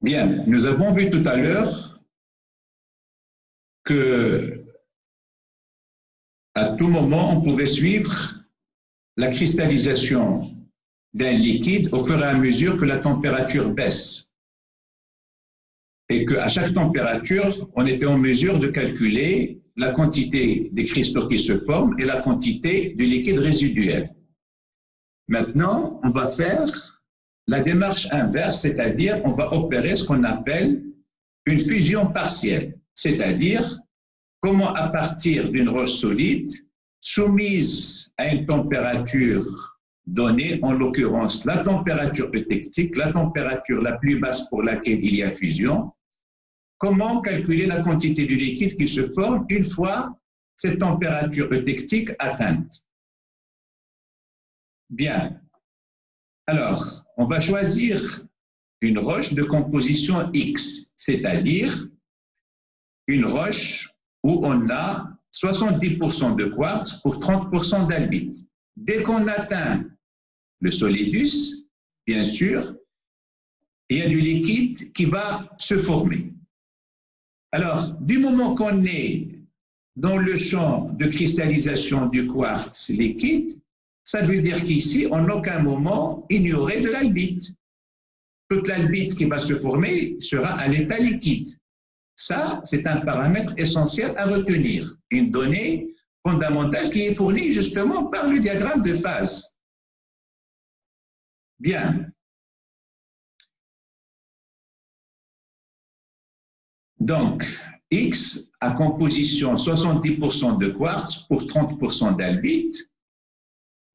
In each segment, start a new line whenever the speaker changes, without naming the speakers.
Bien, nous avons vu tout à l'heure que à tout moment, on pouvait suivre la cristallisation d'un liquide au fur et à mesure que la température baisse. Et qu'à chaque température, on était en mesure de calculer la quantité des cristaux qui se forment et la quantité du liquide résiduel. Maintenant, on va faire la démarche inverse, c'est-à-dire on va opérer ce qu'on appelle une fusion partielle, c'est-à-dire comment à partir d'une roche solide soumise à une température donnée, en l'occurrence la température eutectique, la température la plus basse pour laquelle il y a fusion, comment calculer la quantité du liquide qui se forme une fois cette température eutectique atteinte. Bien. Alors, on va choisir une roche de composition X, c'est-à-dire une roche où on a 70% de quartz pour 30% d'albite. Dès qu'on atteint le solidus, bien sûr, il y a du liquide qui va se former. Alors, du moment qu'on est dans le champ de cristallisation du quartz liquide, ça veut dire qu'ici, en aucun moment, il n'y aurait de l'albite. Toute l'albite qui va se former sera à l'état liquide. Ça, c'est un paramètre essentiel à retenir, une donnée fondamentale qui est fournie justement par le diagramme de phase. Bien. Donc, X a composition 70% de quartz pour 30% d'albite.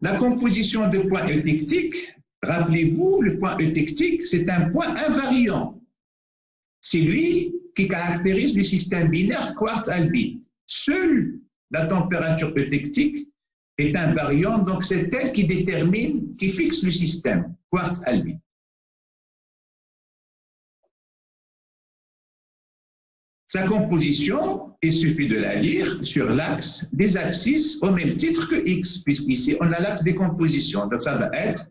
La composition de point eutectique, rappelez-vous, le point eutectique, c'est un point invariant. C'est lui qui caractérise le système binaire quartz-albite. Seule la température eutectique est invariante, donc c'est elle qui détermine, qui fixe le système quartz-albite. Sa composition, il suffit de la lire sur l'axe des abscisses au même titre que X, puisqu'ici on a l'axe des compositions. Donc ça va être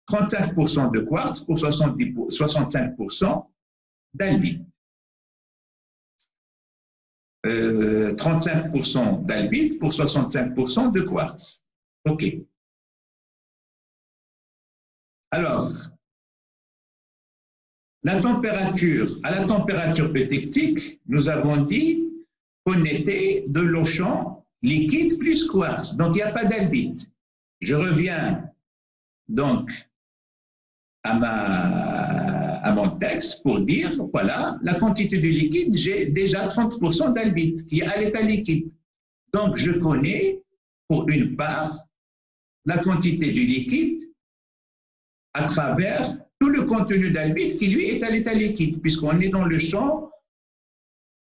35% de quartz pour 65% d'albite. 35% d'albite pour 65% de quartz. OK. Alors, à la température eutectique, nous avons dit qu'on était de l'eau champ liquide plus quartz. Donc, il n'y a pas d'albite. Je reviens donc à mon texte pour dire, voilà, la quantité du liquide, j'ai déjà 30% d'albite qui est à l'état liquide. Donc, je connais, pour une part, la quantité du liquide à travers tout le contenu d'albite qui, lui, est à l'état liquide, puisqu'on est dans le champ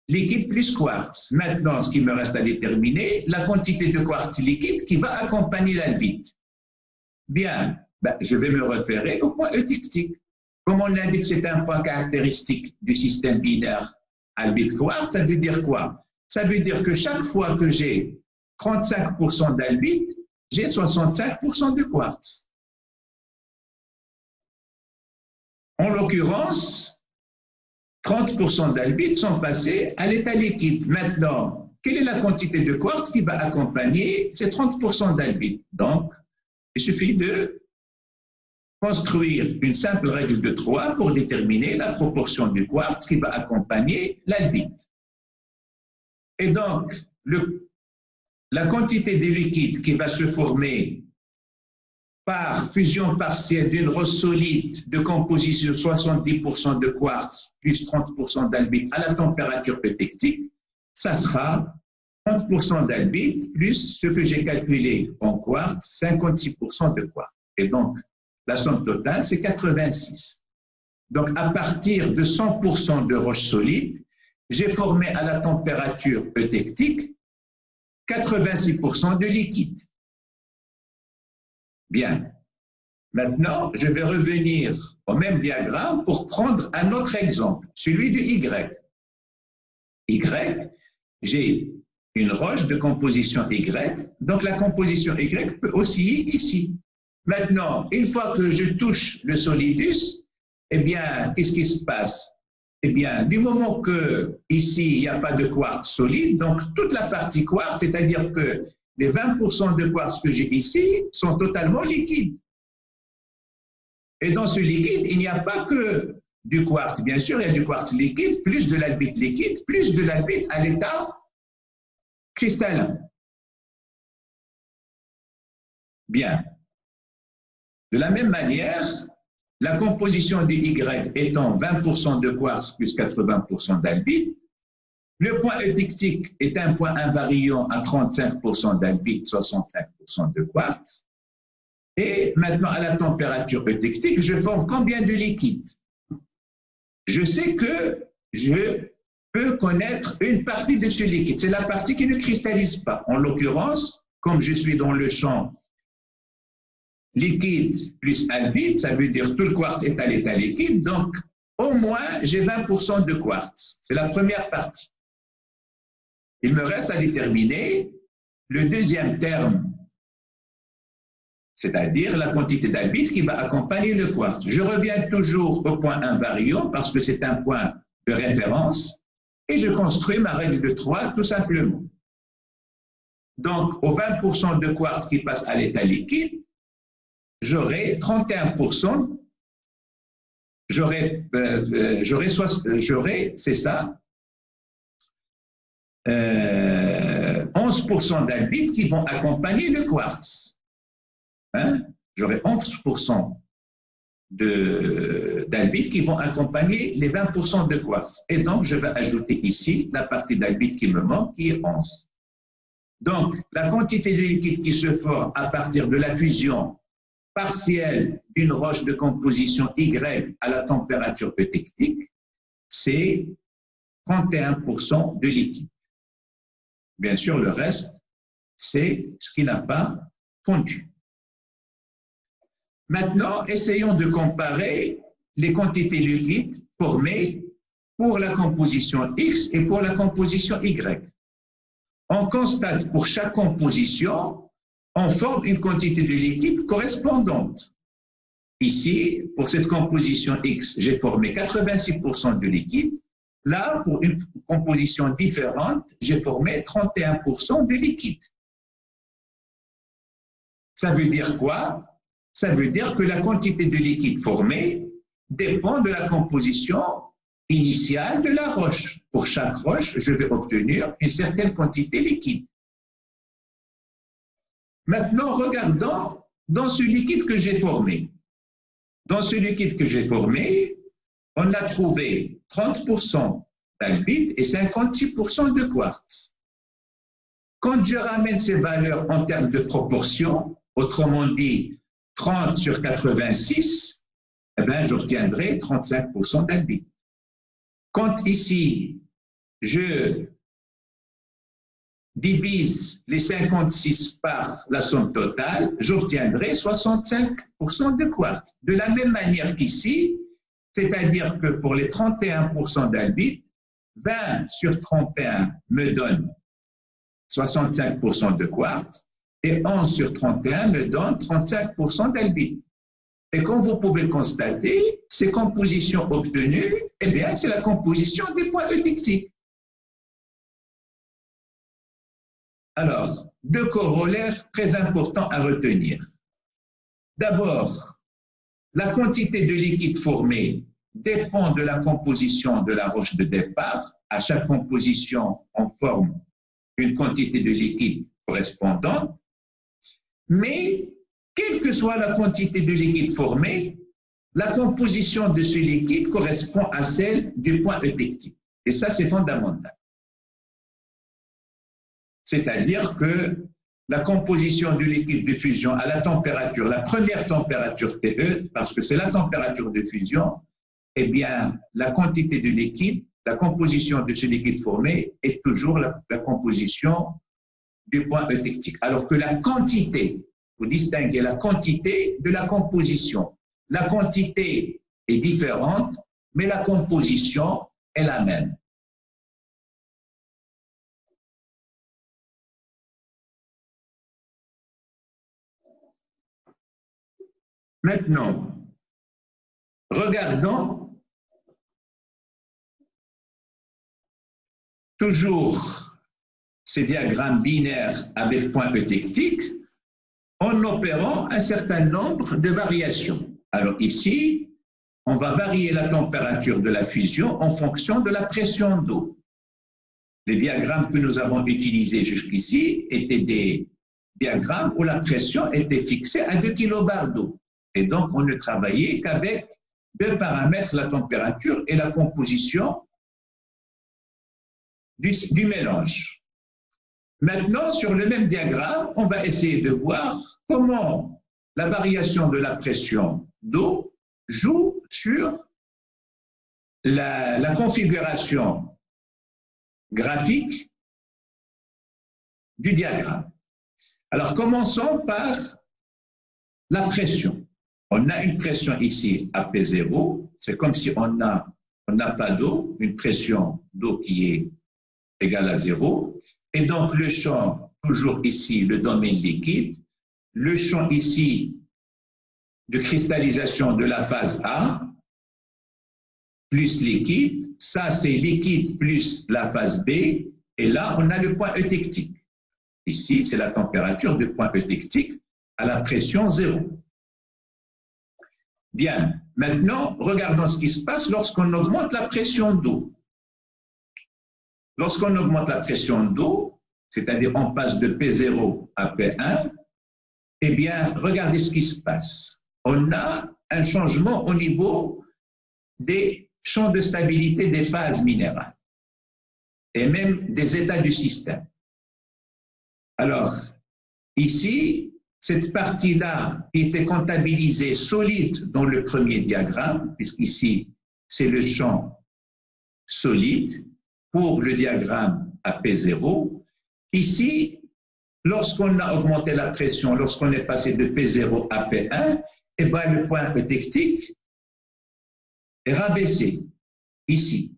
liquide plus quartz. Maintenant, ce qui me reste à déterminer, la quantité de quartz liquide qui va accompagner l'albite. Bien, je vais me référer au point eutectique. Comme on l'indique, c'est un point caractéristique du système binaire albite-quartz, ça veut dire quoi? Ça veut dire que chaque fois que j'ai 35% d'albite, j'ai 65% de quartz. En l'occurrence, 30% d'albite sont passés à l'état liquide. Maintenant, quelle est la quantité de quartz qui va accompagner ces 30% d'albite? Donc, il suffit de construire une simple règle de 3 pour déterminer la proportion du quartz qui va accompagner l'albite. Et donc, la quantité de liquide qui va se former par fusion partielle d'une roche solide de composition 70% de quartz plus 30% d'albite à la température eutectique, ça sera 30% d'albite plus ce que j'ai calculé en quartz, 56% de quartz. Et donc, la somme totale, c'est 86. Donc, à partir de 100% de roche solide, j'ai formé à la température eutectique 86% de liquide. Bien. Maintenant, je vais revenir au même diagramme pour prendre un autre exemple, celui du Y. Y, j'ai une roche de composition Y, donc la composition Y peut osciller ici. Maintenant, une fois que je touche le solidus, eh bien, qu'est-ce qui se passe? Eh bien, du moment que ici, il n'y a pas de quartz solide, donc toute la partie quartz, c'est-à-dire que les 20% de quartz que j'ai ici sont totalement liquides. Et dans ce liquide, il n'y a pas que du quartz. Bien sûr, il y a du quartz liquide, plus de l'albite liquide, plus de l'albite à l'état cristallin. Bien. De la même manière, la composition du Y étant 20% de quartz plus 80% d'albite, le point eutectique est un point invariant à 35% d'albite, 65% de quartz. Et maintenant, à la température eutectique, je forme combien de liquide? Je sais que je peux connaître une partie de ce liquide. C'est la partie qui ne cristallise pas. En l'occurrence, comme je suis dans le champ liquide plus albite, ça veut dire tout le quartz est à l'état liquide, donc au moins j'ai 20% de quartz. C'est la première partie. Il me reste à déterminer le deuxième terme, c'est-à-dire la quantité d'albite qui va accompagner le quartz. Je reviens toujours au point invariant parce que c'est un point de référence et je construis ma règle de 3 tout simplement. Donc, aux 20% de quartz qui passe à l'état liquide, j'aurai 31%, j'aurai, c'est ça, 11% d'albite qui vont accompagner le quartz. Hein? J'aurai 11% d'albite qui vont accompagner les 20% de quartz. Et donc, je vais ajouter ici la partie d'albite qui me manque, qui est 11. Donc, la quantité de liquide qui se forme à partir de la fusion partielle d'une roche de composition Y à la température eutectique, c'est 31% de liquide. Bien sûr, le reste, c'est ce qui n'a pas fondu. Maintenant, essayons de comparer les quantités liquides formées pour la composition X et pour la composition Y. On constate pour chaque composition, on forme une quantité de liquide correspondante. Ici, pour cette composition X, j'ai formé 86% de liquide. Là, pour une composition différente, j'ai formé 31% de liquide. Ça veut dire quoi? Ça veut dire que la quantité de liquide formée dépend de la composition initiale de la roche. Pour chaque roche, je vais obtenir une certaine quantité liquide. Maintenant, regardons dans ce liquide que j'ai formé. Dans ce liquide que j'ai formé, on a trouvé 30% d'albite et 56% de quartz. Quand je ramène ces valeurs en termes de proportion, autrement dit 30 sur 86, eh bien, j'obtiendrai 35% d'albite. Quand ici, je divise les 56 par la somme totale, j'obtiendrai 65% de quartz. De la même manière qu'ici, c'est-à-dire que pour les 31% d'albite, 20 sur 31 me donne 65% de quartz et 11 sur 31 me donne 35% d'albite. Et comme vous pouvez le constater, ces compositions obtenues, eh bien, c'est la composition des points eutectiques. Alors, deux corollaires très importants à retenir. D'abord, la quantité de liquide formée dépend de la composition de la roche de départ. À chaque composition, on forme une quantité de liquide correspondante. Mais, quelle que soit la quantité de liquide formée, la composition de ce liquide correspond à celle du point eutectique. Et ça, c'est fondamental. C'est-à-dire que la composition du liquide de fusion à la température, la première température TE, parce que c'est la température de fusion, eh bien, la quantité de liquide, la composition de ce liquide formé est toujours la composition du point eutectique. Alors que la quantité, vous distinguez la quantité de la composition. La quantité est différente, mais la composition est la même. Maintenant, regardons toujours ces diagrammes binaires avec point eutectique en opérant un certain nombre de variations. Alors ici, on va varier la température de la fusion en fonction de la pression d'eau. Les diagrammes que nous avons utilisés jusqu'ici étaient des diagrammes où la pression était fixée à 2 kbar d'eau. Et donc, on ne travaillait qu'avec deux paramètres, la température et la composition du mélange. Maintenant, sur le même diagramme, on va essayer de voir comment la variation de la pression d'eau joue sur la configuration graphique du diagramme. Alors, commençons par la pression. On a une pression ici à P0, c'est comme si on n'a pas d'eau, une pression d'eau qui est égale à 0. Et donc, le champ, toujours ici, le domaine liquide, le champ ici de cristallisation de la phase A, plus liquide, ça c'est liquide plus la phase B, et là, on a le point eutectique. Ici, c'est la température du point eutectique à la pression 0. Bien, maintenant, regardons ce qui se passe lorsqu'on augmente la pression d'eau. Lorsqu'on augmente la pression d'eau, c'est-à-dire on passe de P0 à P1, eh bien, regardez ce qui se passe. On a un changement au niveau des champs de stabilité des phases minérales et même des états du système. Alors, ici, cette partie-là était comptabilisée solide dans le premier diagramme, puisqu'ici, c'est le champ solide pour le diagramme à P0. Ici, lorsqu'on a augmenté la pression, lorsqu'on est passé de P0 à P1, eh bien, le point eutectique est rabaissé. Ici,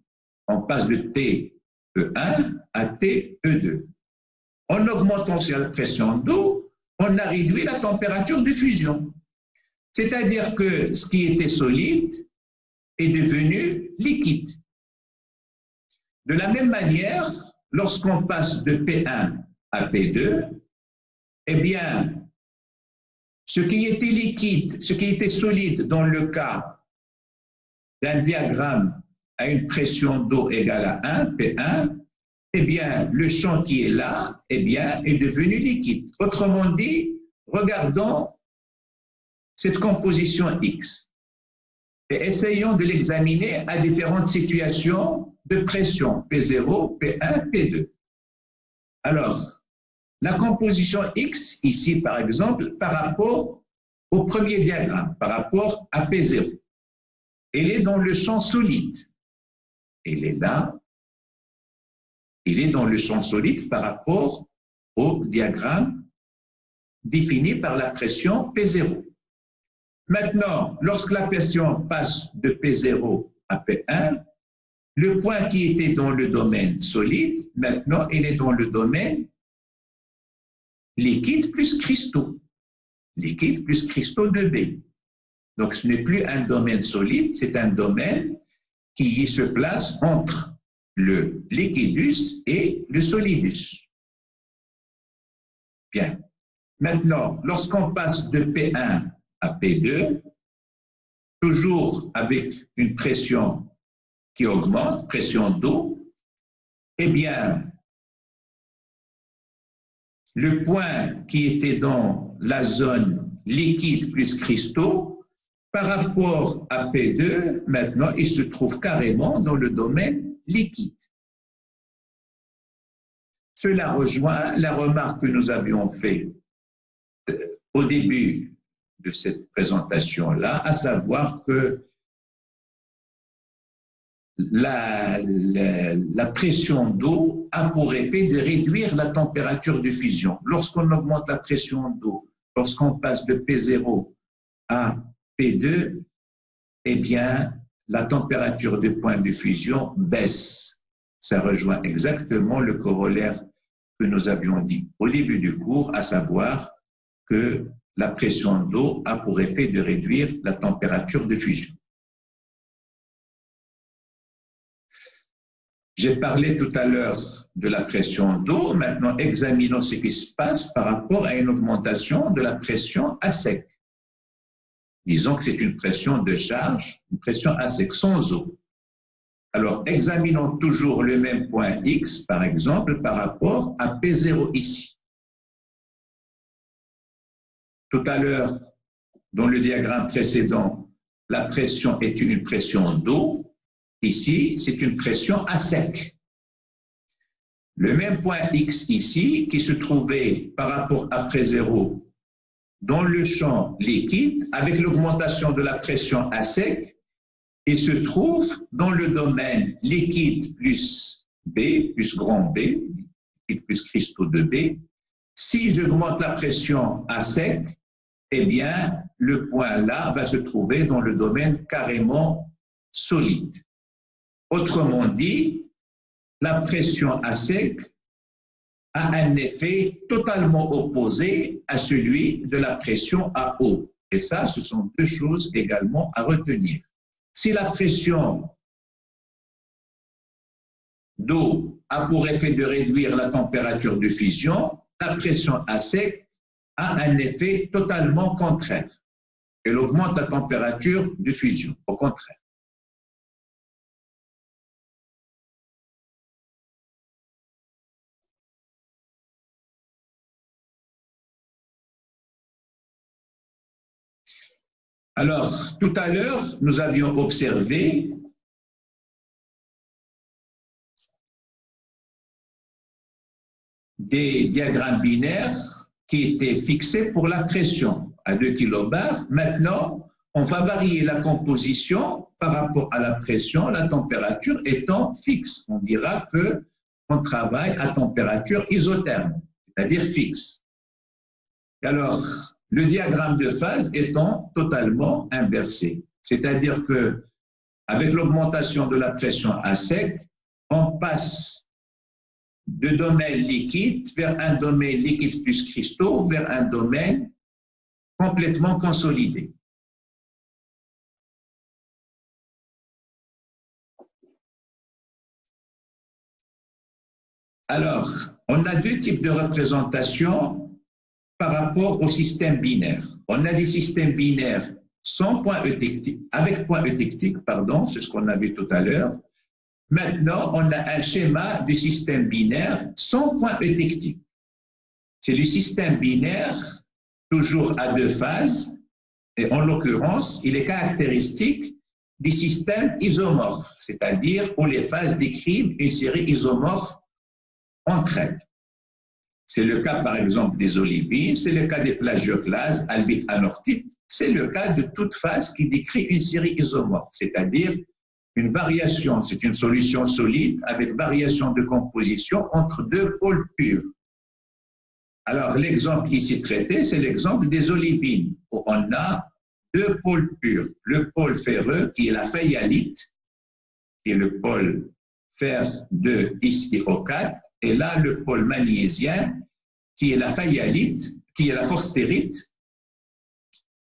on passe de TE1 à TE2. En augmentant la pression d'eau, on a réduit la température de fusion. C'est-à-dire que ce qui était solide est devenu liquide. De la même manière, lorsqu'on passe de P1 à P2, eh bien, ce qui était liquide, ce qui était solide dans le cas d'un diagramme à une pression d'eau égale à 1, P1, eh bien, le champ qui est là, eh bien, est devenu liquide. Autrement dit, regardons cette composition X et essayons de l'examiner à différentes situations de pression, P0, P1, P2. Alors, la composition X, ici par exemple, par rapport au premier diagramme, par rapport à P0, elle est dans le champ solide. Elle est là. Il est dans le champ solide par rapport au diagramme défini par la pression P0. Maintenant, lorsque la pression passe de P0 à P1, le point qui était dans le domaine solide, maintenant, il est dans le domaine liquide plus cristaux. Liquide plus cristaux de B. Donc, ce n'est plus un domaine solide, c'est un domaine qui se place entre le liquidus et le solidus. Bien. Maintenant, lorsqu'on passe de P1 à P2, toujours avec une pression qui augmente, pression d'eau, eh bien, le point qui était dans la zone liquide plus cristaux, par rapport à P2, maintenant, il se trouve carrément dans le domaine liquide. Cela rejoint la remarque que nous avions faite au début de cette présentation-là, à savoir que la pression d'eau a pour effet de réduire la température de fusion. Lorsqu'on augmente la pression d'eau, lorsqu'on passe de P0 à P2, eh bien, la température de point de fusion baisse. Ça rejoint exactement le corollaire que nous avions dit au début du cours, à savoir que la pression d'eau a pour effet de réduire la température de fusion. J'ai parlé tout à l'heure de la pression d'eau. Maintenant, examinons ce qui se passe par rapport à une augmentation de la pression à sec. Disons que c'est une pression de charge, une pression à sec, sans eau. Alors, examinons toujours le même point X, par exemple, par rapport à P0 ici. Tout à l'heure, dans le diagramme précédent, la pression est une pression d'eau. Ici, c'est une pression à sec. Le même point X ici, qui se trouvait par rapport à P0 dans le champ liquide, avec l'augmentation de la pression à sec, il se trouve dans le domaine liquide plus B, plus grand B, liquide plus cristaux de B. Si j'augmente la pression à sec, eh bien, le point là va se trouver dans le domaine carrément solide. Autrement dit, la pression à sec a un effet totalement opposé à celui de la pression à eau. Et ça, ce sont deux choses également à retenir. Si la pression d'eau a pour effet de réduire la température de fusion, la pression à sec a un effet totalement contraire. Elle augmente la température de fusion, au contraire. Alors, tout à l'heure, nous avions observé des diagrammes binaires qui étaient fixés pour la pression à 2 kbar. Maintenant, on va varier la composition par rapport à la pression, la température étant fixe. On dira qu'on travaille à température isotherme, c'est-à-dire fixe. Alors, le diagramme de phase étant totalement inversé. C'est-à-dire que avec l'augmentation de la pression à sec, on passe de domaine liquide vers un domaine liquide plus cristaux, vers un domaine complètement consolidé. Alors, on a deux types de représentations par rapport au système binaire. On a des systèmes binaires sans point eutectique, avec point eutectique, pardon, c'est ce qu'on a vu tout à l'heure. Maintenant, on a un schéma du système binaire sans point eutectique. C'est le système binaire, toujours à deux phases, et en l'occurrence, il est caractéristique des systèmes isomorphes, c'est-à-dire où les phases décrivent une série isomorphe entre elles. C'est le cas, par exemple, des olivines, c'est le cas des plagioclases, albite, anorthite, c'est le cas de toute phase qui décrit une série isomorphe, c'est-à-dire une variation, c'est une solution solide avec variation de composition entre deux pôles purs. Alors, l'exemple ici traité, c'est l'exemple des olivines, où on a deux pôles purs. Le pôle ferreux, qui est la fayalite, qui est le pôle fer 2 ici au 4, et là, le pôle magnésien, qui est la fayalite, qui est la forstérite.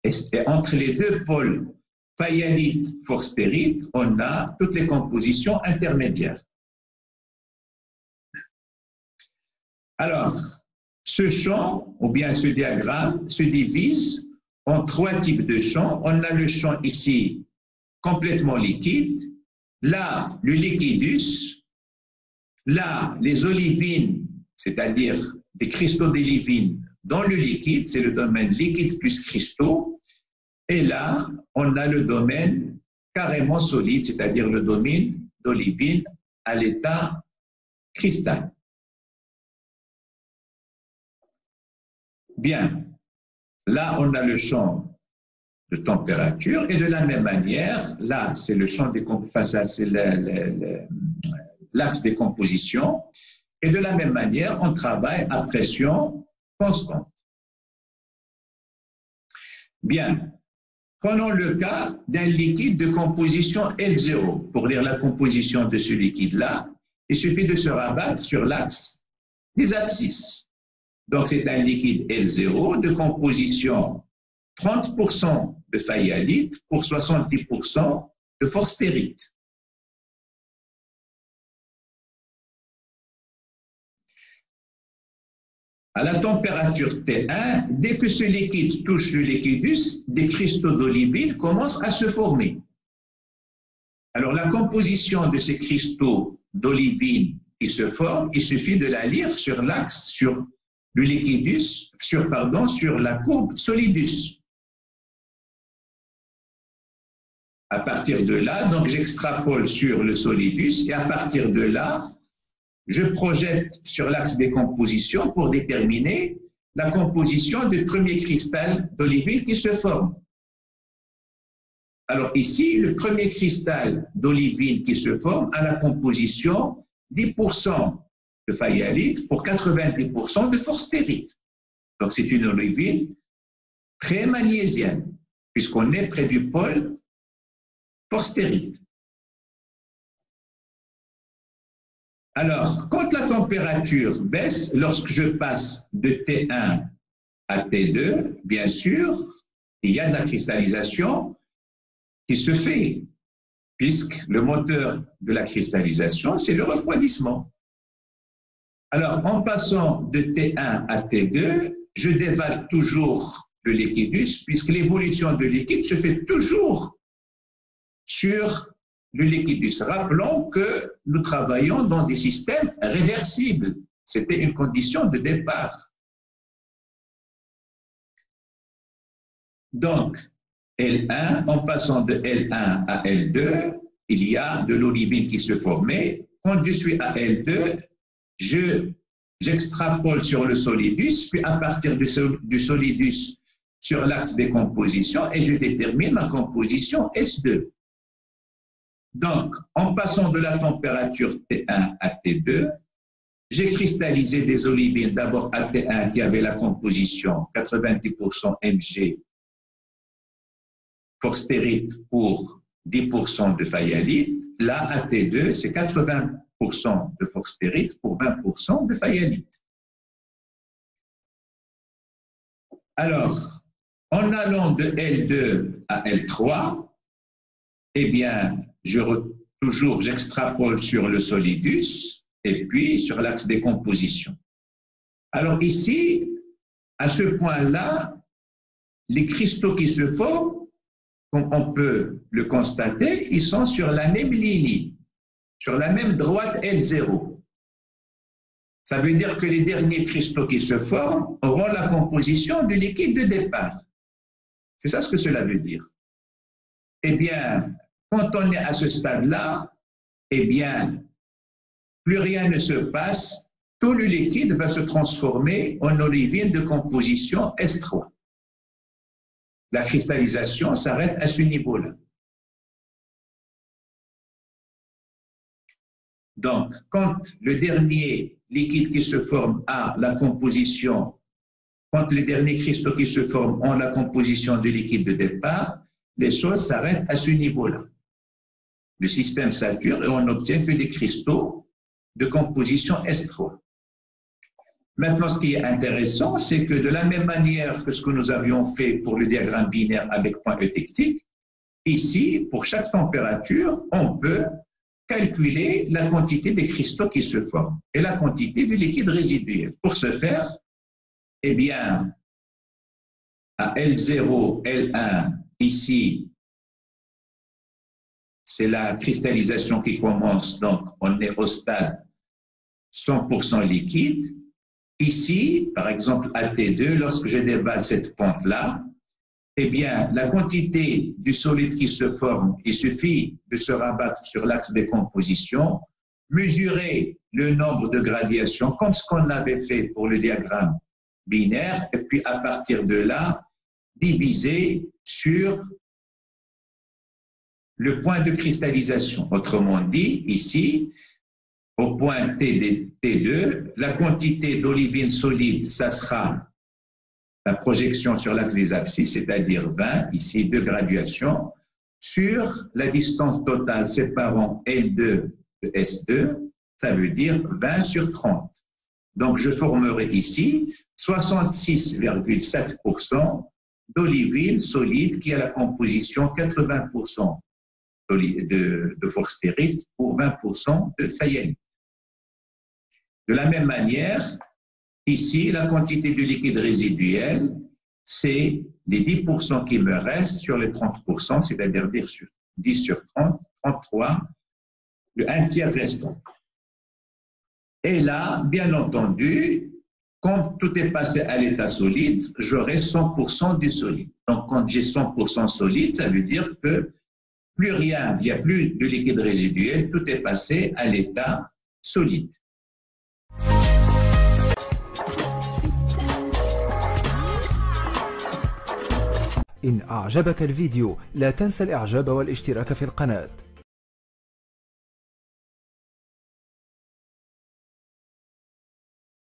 Et entre les deux pôles fayalite, forstérite, on a toutes les compositions intermédiaires. Alors, ce champ, ou bien ce diagramme, se divise en trois types de champs. On a le champ ici complètement liquide, là, le liquidus, là, les olivines, c'est-à-dire des cristaux d'olivine dans le liquide, c'est le domaine liquide plus cristaux, et là, on a le domaine carrément solide, c'est-à-dire le domaine d'olivine à l'état cristal. Bien, là, on a le champ de température, et de la même manière, là, c'est le champ des c'est l'axe des compositions, et de la même manière, on travaille à pression constante. Bien, prenons le cas d'un liquide de composition L0. Pour lire la composition de ce liquide-là, il suffit de se rabattre sur l'axe des abscisses. Donc, c'est un liquide L0 de composition 30% de fayalite pour 70% de forstérite. À la température T1, dès que ce liquide touche le liquidus, des cristaux d'olivine commencent à se former. Alors la composition de ces cristaux d'olivine qui se forment, il suffit de la lire sur l'axe, sur le liquidus, sur la courbe solidus. À partir de là, donc j'extrapole sur le solidus et à partir de là, je projette sur l'axe des compositions pour déterminer la composition du premier cristal d'olivine qui se forme. Alors ici, le premier cristal d'olivine qui se forme a la composition 10% de fayalite pour 90% de forstérite. Donc c'est une olivine très magnésienne, puisqu'on est près du pôle forstérite. Alors, quand la température baisse, lorsque je passe de T1 à T2, bien sûr, il y a de la cristallisation qui se fait, puisque le moteur de la cristallisation, c'est le refroidissement. Alors, en passant de T1 à T2, je dévale toujours le liquidus, puisque l'évolution de liquide se fait toujours sur le liquidus. Rappelons que nous travaillons dans des systèmes réversibles. C'était une condition de départ. Donc, L1, en passant de L1 à L2, il y a de l'olivine qui se formait. Quand je suis à L2, j'extrapole sur le solidus, puis à partir du solidus sur l'axe des compositions, et je détermine ma composition S2. Donc, en passant de la température T1 à T2, j'ai cristallisé des olivines d'abord à T1 qui avait la composition 90% Mg forstérite pour 10% de fayalite. Là, à T2, c'est 80% de forstérite pour 20% de fayalite. Alors, en allant de L2 à L3, eh bien, j'extrapole sur le solidus et puis sur l'axe des compositions. Alors ici, à ce point-là, les cristaux qui se forment, comme on peut le constater, ils sont sur la même ligne, sur la même droite L0. Ça veut dire que les derniers cristaux qui se forment auront la composition du liquide de départ. C'est ça ce que cela veut dire. Eh bien, quand on est à ce stade-là, eh bien, plus rien ne se passe, tout le liquide va se transformer en olivine de composition S3. La cristallisation s'arrête à ce niveau-là. Donc, quand le dernier liquide qui se forme a la composition, quand les derniers cristaux qui se forment ont la composition du liquide de départ, les choses s'arrêtent à ce niveau-là. Le système sature et on n'obtient que des cristaux de composition S3. Maintenant, ce qui est intéressant, c'est que de la même manière que ce que nous avions fait pour le diagramme binaire avec point eutectique, ici, pour chaque température, on peut calculer la quantité des cristaux qui se forment et la quantité du liquide résiduel. Pour ce faire, eh bien, à L0, L1, ici, c'est la cristallisation qui commence, donc on est au stade 100% liquide. Ici, par exemple, à T2, lorsque je dévale cette pente-là, eh bien, la quantité du solide qui se forme, il suffit de se rabattre sur l'axe des compositions, mesurer le nombre de gradations, comme ce qu'on avait fait pour le diagramme binaire, et puis à partir de là, diviser sur le point de cristallisation. Autrement dit, ici, au point T2, la quantité d'olivine solide, ça sera la projection sur l'axe des abscisses, c'est-à-dire 20, ici 2 graduations, sur la distance totale séparant L2 de S2, ça veut dire 20 sur 30. Donc je formerai ici 66,7% d'olivine solide qui a la composition 80% de forstérite pour 20% de fayalite. De la même manière, Ici, la quantité de liquide résiduel, c'est les 10% qui me restent sur les 30%, c'est-à-dire 10 sur 30, 33, le 1 tiers restant. Et là, bien entendu, quand tout est passé à l'état solide, j'aurai 100% du solide. Donc, quand j'ai 100% solide, ça veut dire que plus rien, il n'y a plus de liquide résiduel, tout est passé à l'état solide.
إن أعجبك الفيديو لا تنسى الإعجاب والاشتراك في القناة.